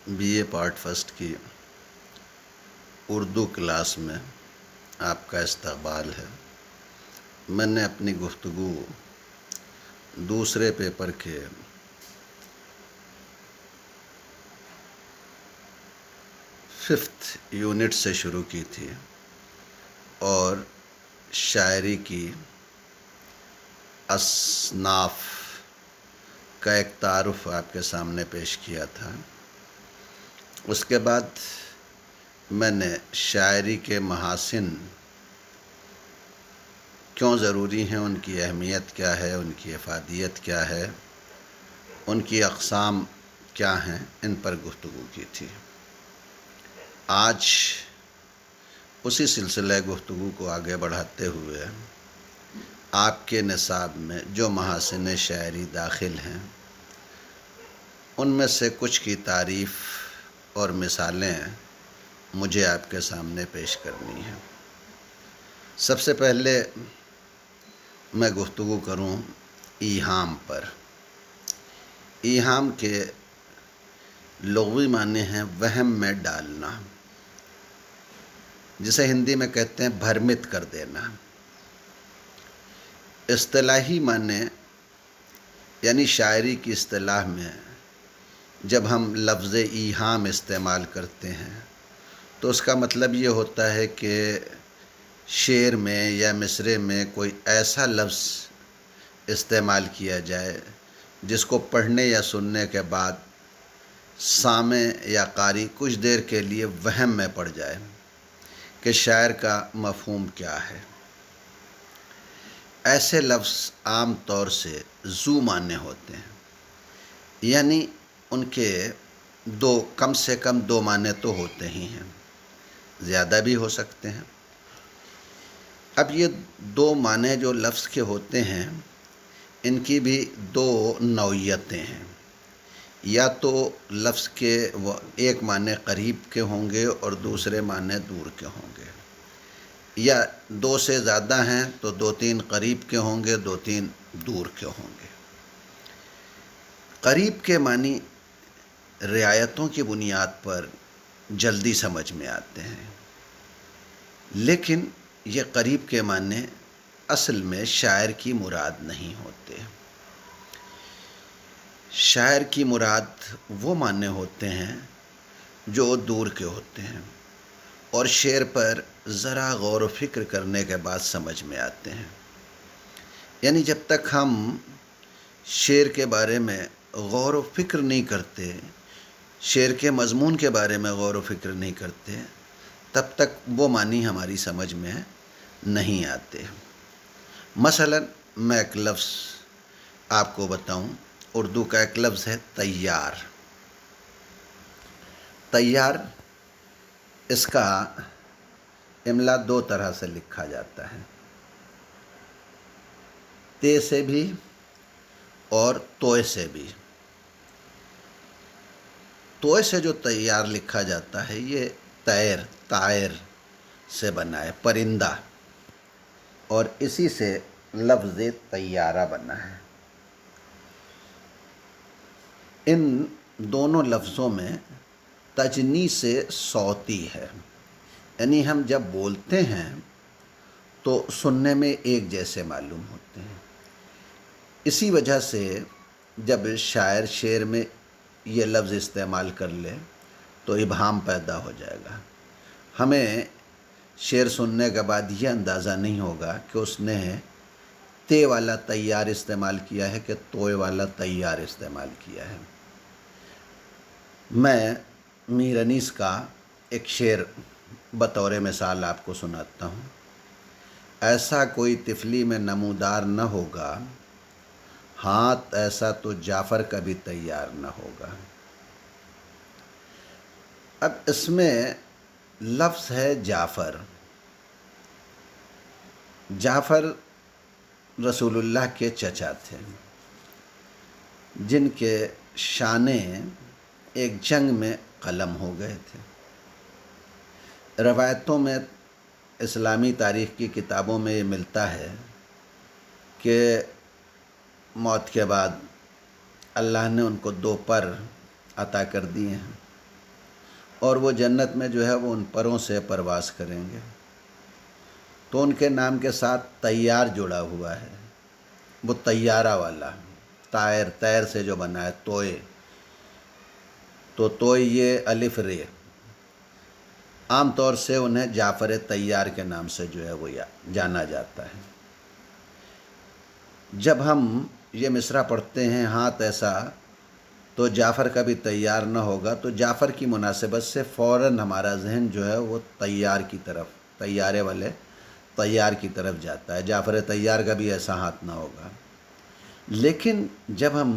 BA part first کی Urdu class میں آپ کا استقبال ہے۔ میں نے اپنی گفتگو دوسرے پیپر کے ففتھ یونٹ سے شروع کی تھی اور شاعری کی اصناف کا ایک تعارف آپ کے سامنے پیش کیا تھا۔ اس کے بعد میں نے شاعری کے محاسن کیوں ضروری ہیں، ان کی اہمیت کیا ہے، ان کی افادیت کیا ہے، ان کی اقسام کیا ہیں، ان پر گفتگو کی تھی۔ آج اسی سلسلہ گفتگو کو آگے بڑھاتے ہوئے آپ کے نصاب میں جو محاسن شاعری داخل ہیں ان میں سے کچھ کی تعریف اور مثالیں مجھے آپ کے سامنے پیش کرنی ہیں۔ سب سے پہلے میں گفتگو کروں ایہام پر۔ ایہام کے لغوی معنی ہیں وہم میں ڈالنا، جسے ہندی میں کہتے ہیں بھرمت کر دینا۔ اصطلاحی معنی یعنی شاعری کی اصطلاح میں جب ہم لفظ ایہام استعمال کرتے ہیں تو اس کا مطلب یہ ہوتا ہے کہ شعر میں یا مصرعے میں کوئی ایسا لفظ استعمال کیا جائے جس کو پڑھنے یا سننے کے بعد سامع یا قاری کچھ دیر کے لیے وہم میں پڑ جائے کہ شاعر کا مفہوم کیا ہے۔ ایسے لفظ عام طور سے ذو معنی ہوتے ہیں، یعنی ان کے کم سے کم دو معنی تو ہوتے ہی ہیں، زیادہ بھی ہو سکتے ہیں۔ اب یہ دو معنی جو لفظ کے ہوتے ہیں ان کی بھی دو نوعیتیں ہیں، یا تو لفظ کے وہ ایک معنی قریب کے ہوں گے اور دوسرے معنی دور کے ہوں گے، یا دو سے زیادہ ہیں تو دو تین قریب کے ہوں گے، دو تین دور کے ہوں گے۔ قریب کے معنی رعایتوں کی بنیاد پر جلدی سمجھ میں آتے ہیں، لیکن یہ قریب کے معنی اصل میں شاعر کی مراد نہیں ہوتے۔ شاعر کی مراد وہ معنی ہوتے ہیں جو دور کے ہوتے ہیں اور شعر پر ذرا غور و فکر کرنے کے بعد سمجھ میں آتے ہیں۔ یعنی جب تک ہم شعر کے بارے میں غور و فکر نہیں کرتے، شعر کے مضمون کے بارے میں غور و فکر نہیں کرتے، تب تک وہ معنی ہماری سمجھ میں نہیں آتے۔ مثلا میں ایک لفظ آپ کو بتاؤں، اردو کا ایک لفظ ہے تیار۔ تیار، اس کا املا دو طرح سے لکھا جاتا ہے، تے سے بھی اور توئے سے بھی۔ توئے سے جو تیار لکھا جاتا ہے یہ طائر سے بنا ہے، پرندہ، اور اسی سے لفظ طیارہ بنا ہے۔ ان دونوں لفظوں میں تجنیس صوتی ہے، یعنی ہم جب بولتے ہیں تو سننے میں ایک جیسے معلوم ہوتے ہیں۔ اسی وجہ سے جب شاعر شعر میں یہ لفظ استعمال کر لے تو ابہام پیدا ہو جائے گا۔ ہمیں شعر سننے کے بعد یہ اندازہ نہیں ہوگا کہ اس نے تے والا تیار استعمال کیا ہے کہ توئے والا تیار استعمال کیا ہے۔ میں میر انیس کا ایک شعر بطور مثال آپ کو سناتا ہوں۔ ایسا کوئی طفلی میں نمودار نہ ہوگا، ہاتھ ایسا تو جعفر کا بھی تیار نہ ہوگا۔ اب اس میں لفظ ہے جعفر۔ جعفر رسول اللہ کے چچا تھے، جن کے شانے ایک جنگ میں قلم ہو گئے تھے۔ روایتوں میں، اسلامی تاریخ کی کتابوں میں یہ ملتا ہے کہ موت کے بعد اللہ نے ان کو 2 پر عطا کر دیے ہیں، اور وہ جنت میں جو ہے وہ ان پروں سے پرواز کریں گے، تو ان کے نام کے ساتھ طیار جڑا ہوا ہے، وہ طیارہ والا، طائر، طیر سے جو بنا ہے، توئے، تو توئے یہ الف رے، عام طور سے انہیں جعفر طیار کے نام سے جو ہے وہ جانا جاتا ہے۔ جب ہم یہ مصرع پڑھتے ہیں ہاتھ ایسا، تو جعفر کا بھی تیار نہ ہوگا، تو جعفر کی مناسبت سے فوراً ہمارا ذہن جو ہے وہ طیار کی طرف، طیارے والے طیار کی طرف جاتا ہے، جعفر طیار کا بھی ایسا ہاتھ نہ ہوگا۔ لیکن جب ہم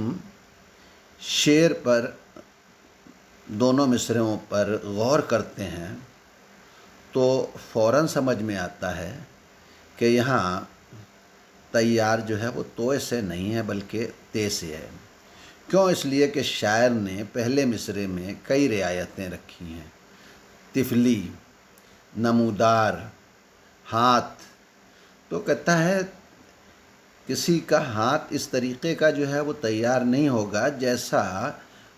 شعر پر، دونوں مصرعوں پر غور کرتے ہیں تو فوراً سمجھ میں آتا ہے کہ یہاں طیار جو ہے وہ توئے سے نہیں ہے بلکہ تے سے ہے۔ کیوں؟ اس لیے کہ شاعر نے پہلے مصرعے میں کئی رعایتیں رکھی ہیں، طفلی، نمودار، ہاتھ، تو کہتا ہے کسی کا ہاتھ اس طریقے کا جو ہے وہ تیار نہیں ہوگا جیسا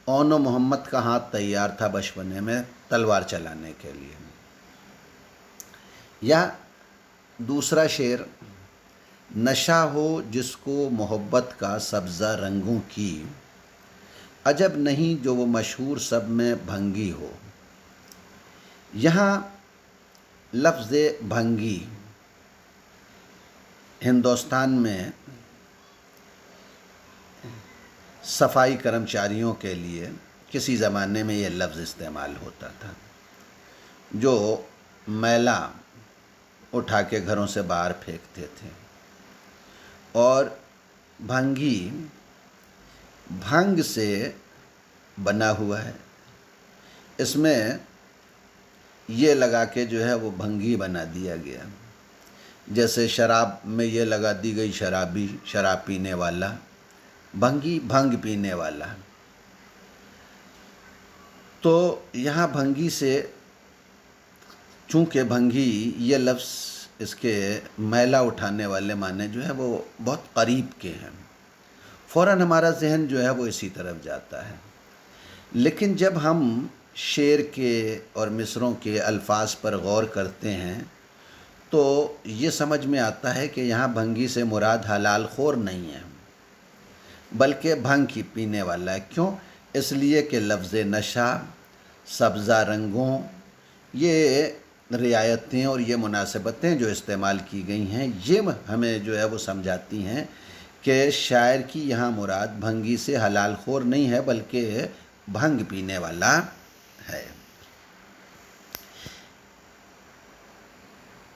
اون و محمد کا ہاتھ تیار تھا بچپنے میں تلوار چلانے کے لیے۔ یا دوسرا شعر، نشہ ہو جس کو محبت کا سبزہ رنگوں کی، عجب نہیں جو وہ مشہور سب میں بھنگی ہو۔ یہاں لفظ بھنگی ہندوستان میں صفائی کرمچاریوں کے لیے کسی زمانے میں یہ لفظ استعمال ہوتا تھا، جو میلہ اٹھا کے گھروں سے باہر پھینکتے تھے۔ اور بھنگی بھنگ سے بنا ہوا ہے، اس میں یہ لگا کے جو ہے وہ بھنگی بنا دیا گیا، جیسے شراب میں یہ لگا دی گئی شرابی، شراب پینے والا، بھنگی بھنگ پینے والا۔ تو یہاں بھنگی سے، چونکہ بھنگی یہ لفظ اس کے میلہ اٹھانے والے معنی جو ہے وہ بہت قریب کے ہیں، فوراً ہمارا ذہن جو ہے وہ اسی طرف جاتا ہے۔ لیکن جب ہم شعر کے اور مصرعوں کے الفاظ پر غور کرتے ہیں تو یہ سمجھ میں آتا ہے کہ یہاں بھنگی سے مراد حلال خور نہیں ہے بلکہ بھنگ کی پینے والا ہے۔ کیوں؟ اس لیے کہ لفظ نشہ، سبزہ رنگوں، یہ رعایتیں اور یہ مناسبتیں جو استعمال کی گئی ہیں، یہ ہمیں جو ہے وہ سمجھاتی ہیں کہ شاعر کی یہاں مراد بھنگی سے حلال خور نہیں ہے بلکہ بھنگ پینے والا ہے۔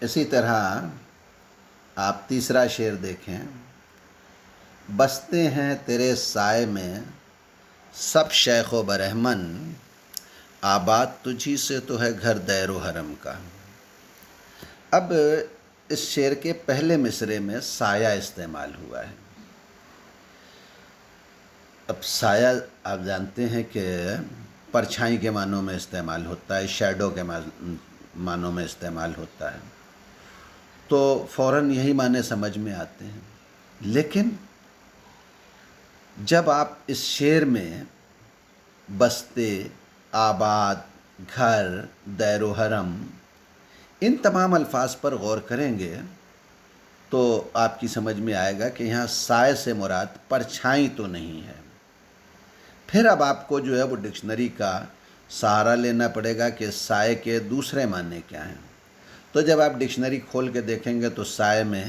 اسی طرح آپ تیسرا شعر دیکھیں، بستے ہیں تیرے سائے میں سب شیخ و برہمن، آباد تجھی سے تو ہے گھر دیر و حرم کا۔ اب اس شعر کے پہلے مصرعے میں سایہ استعمال ہوا ہے۔ اب سایہ آپ جانتے ہیں کہ پرچھائی کے معنوں میں استعمال ہوتا ہے، شیڈو کے معنوں میں استعمال ہوتا ہے، تو فوراً یہی معنی سمجھ میں آتے ہیں۔ لیکن جب آپ اس شعر میں بستے، آباد، گھر، دیر و حرم، ان تمام الفاظ پر غور کریں گے تو آپ کی سمجھ میں آئے گا کہ یہاں سائے سے مراد پرچھائی تو نہیں ہے۔ پھر اب آپ کو جو ہے وہ ڈکشنری کا سہارا لینا پڑے گا کہ سائے کے دوسرے معنی کیا ہیں۔ تو جب آپ ڈکشنری کھول کے دیکھیں گے تو سائے میں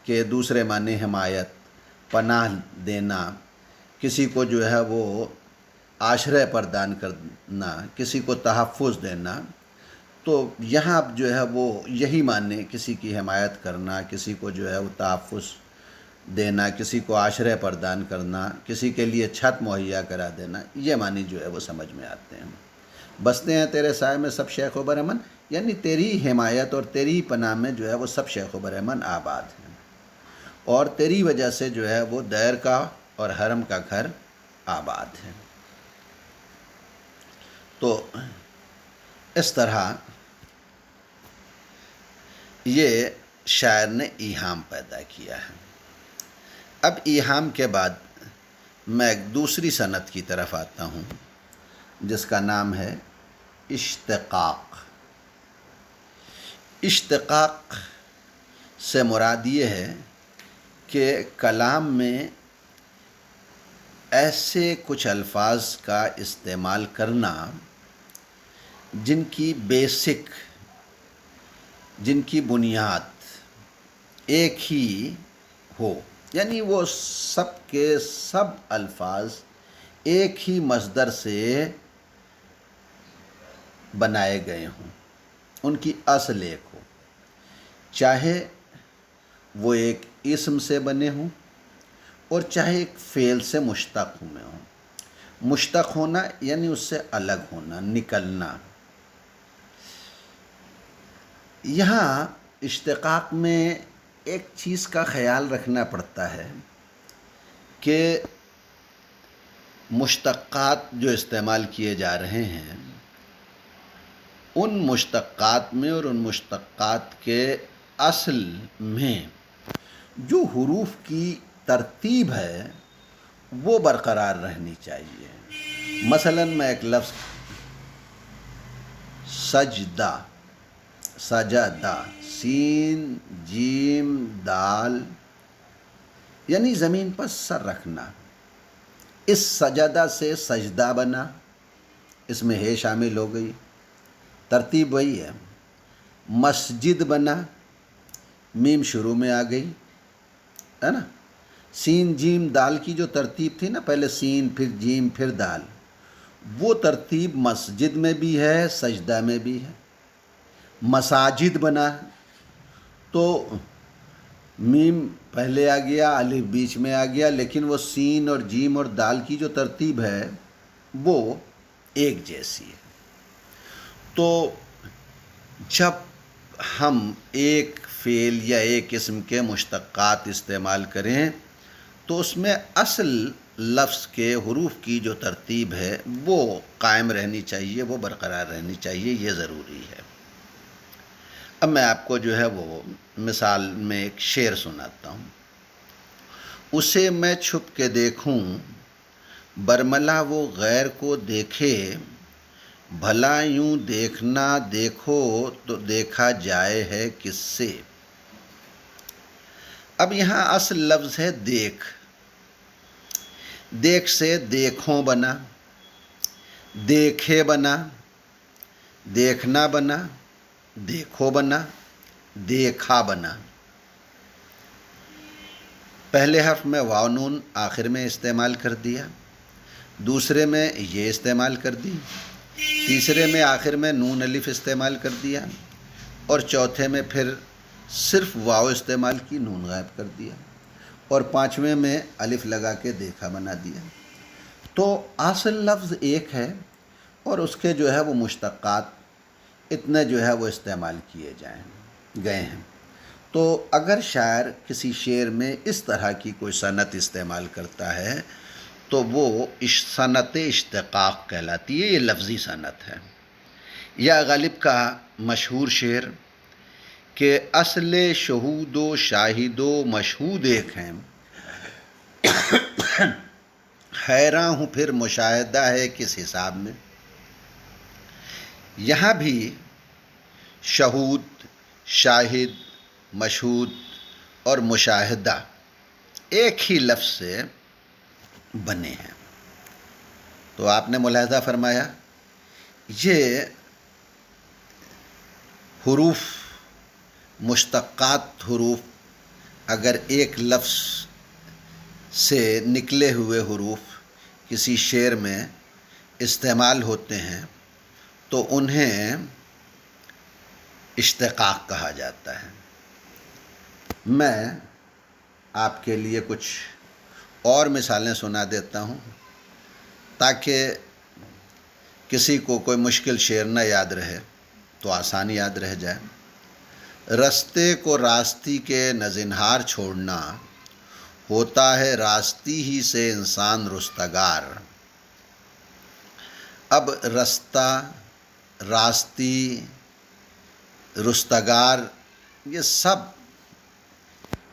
کہ دوسرے معنی حمایت، پناہ دینا، کسی کو جو ہے وہ آشرے پردان کرنا، کسی کو تحفظ دینا، تو یہاں جو ہے وہ یہی معنی، کسی کی حمایت کرنا، کسی کو جو ہے وہ تحفظ دینا، کسی کو آشرے پردان کرنا، کسی کے لیے چھت مہیا کرا دینا، یہ معنی جو ہے وہ سمجھ میں آتے ہیں۔ بستے ہیں تیرے سائے میں سب شیخ و برہمن، یعنی تیری حمایت اور تیری پناہ میں جو ہے وہ سب شیخ و برہمن آباد ہیں، اور تیری وجہ سے جو ہے وہ دیر کا اور حرم کا گھر آباد ہے۔ تو اس طرح یہ شاعر نے ایہام پیدا کیا ہے۔ اب ایہام کے بعد میں ایک دوسری صنعت کی طرف آتا ہوں جس کا نام ہے اشتقاق. اشتقاق سے مراد یہ ہے کہ کلام میں ایسے کچھ الفاظ کا استعمال کرنا جن کی بیسک، جن کی بنیاد ایک ہی ہو، یعنی وہ سب کے سب الفاظ ایک ہی مصدر سے بنائے گئے ہوں، ان کی اصل ایک ہو، چاہے وہ ایک اسم سے بنے ہوں اور چاہے ایک فعل سے مشتق ہوئے ہوں. مشتق ہونا یعنی اس سے الگ ہونا، نکلنا. یہاں اشتقاق میں ایک چیز کا خیال رکھنا پڑتا ہے کہ مشتقات جو استعمال کیے جا رہے ہیں، ان مشتقات میں اور ان مشتقات کے اصل میں جو حروف کی ترتیب ہے وہ برقرار رہنی چاہیے. مثلا میں ایک لفظ سجدہ، سجدہ، سین جیم دال، یعنی زمین پر سر رکھنا. اس سجدہ سے سجدہ بنا، اس میں ہے شامل ہو گئی، ترتیب وہی ہے. مسجد بنا، میم شروع میں آ گئی، ہے نا. سین جیم دال کی جو ترتیب تھی نا، پہلے سین پھر جیم پھر دال، وہ ترتیب مسجد میں بھی ہے، سجدہ میں بھی ہے. مساجد بنا تو میم پہلے آ گیا، الف بیچ میں آ گیا، لیکن وہ سین اور جیم اور دال کی جو ترتیب ہے وہ ایک جیسی ہے. تو جب ہم ایک فعل یا ایک اسم کے مشتقات استعمال کریں تو اس میں اصل لفظ کے حروف کی جو ترتیب ہے وہ قائم رہنی چاہیے، وہ برقرار رہنی چاہیے، یہ ضروری ہے. اب میں آپ کو جو ہے وہ مثال میں ایک شعر سناتا ہوں. اسے میں چھپ کے دیکھوں، برملا وہ غیر کو دیکھے، بھلا یوں دیکھنا دیکھو تو دیکھا جائے ہے کس سے. اب یہاں اصل لفظ ہے دیکھ. دیکھ سے دیکھوں بنا، دیکھے بنا، دیکھنا بنا، دیکھو بنا، دیکھا بنا. پہلے حرف میں واو نون آخر میں استعمال کر دیا، دوسرے میں یہ استعمال کر دی، تیسرے میں آخر میں نون الف استعمال کر دیا، اور چوتھے میں پھر صرف واو استعمال کی، نون غائب کر دیا، اور پانچویں میں الف لگا کے دیکھا بنا دیا. تو اصل لفظ ایک ہے اور اس کے جو ہے وہ مشتقات اتنے جو ہے وہ استعمال کیے گئے ہیں. تو اگر شاعر کسی شعر میں اس طرح کی کوئی صنعت استعمال کرتا ہے تو وہ صنعت اشتقاق کہلاتی ہے، یہ لفظی صنعت ہے. یا غالب کا مشہور شعر کہ اصل شہود و شاہد و مشہود ایک ہیں، حیراں ہوں پھر مشاہدہ ہے کس حساب میں. یہاں بھی شہود، شاہد، مشہود اور مشاہدہ ایک ہی لفظ سے بنے ہیں. تو آپ نے ملاحظہ فرمایا یہ حروف، مشتقات حروف اگر ایک لفظ سے نکلے ہوئے حروف کسی شعر میں استعمال ہوتے ہیں تو انہیں اشتقاق کہا جاتا ہے. میں آپ کے لیے کچھ اور مثالیں سنا دیتا ہوں تاکہ کسی کو کوئی مشکل شعر نہ یاد رہے تو آسان یاد رہ جائے. رستے کو راستی کے نزنہار چھوڑنا، ہوتا ہے راستی ہی سے انسان رستگار. اب رستہ، راستی، رستگار یہ سب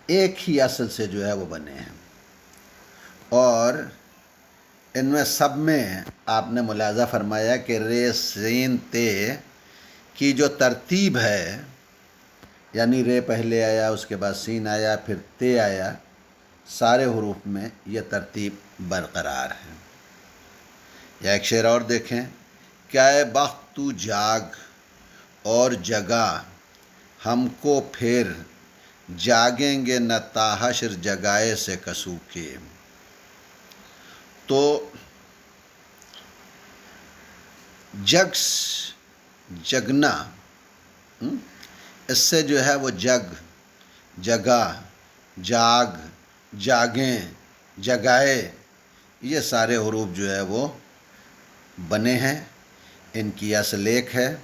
ایک ہی اصل سے جو ہے وہ بنے ہیں، اور ان میں سب میں آپ نے ملاحظہ فرمایا کہ رے سین تے کی جو ترتیب ہے، یعنی رے پہلے آیا، اس کے بعد سین آیا، پھر تے آیا، سارے حروف میں یہ ترتیب برقرار ہے۔ یا ایک شعر اور دیکھیں، کیا اے بخت تو جاگ اور جگا ہم کو پھر، جاگیں گے نہ تا حشر جگائے سے کسو کے۔ تو جگنا، اس سے جو ہے وہ جگہ، جاگ، جاگیں، جگائے، یہ سارے حروف جو ہے وہ بنے ہیں۔ ان کی اصل ایک ہے۔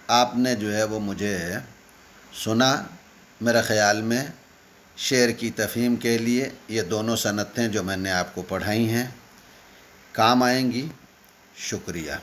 آپ نے جو ہے وہ مجھے سنا، میرے خیال میں شعر کی تفہیم کے لیے یہ دونوں صنعتیں جو میں نے آپ کو پڑھائی ہیں کام آئیں گی۔ شکریہ۔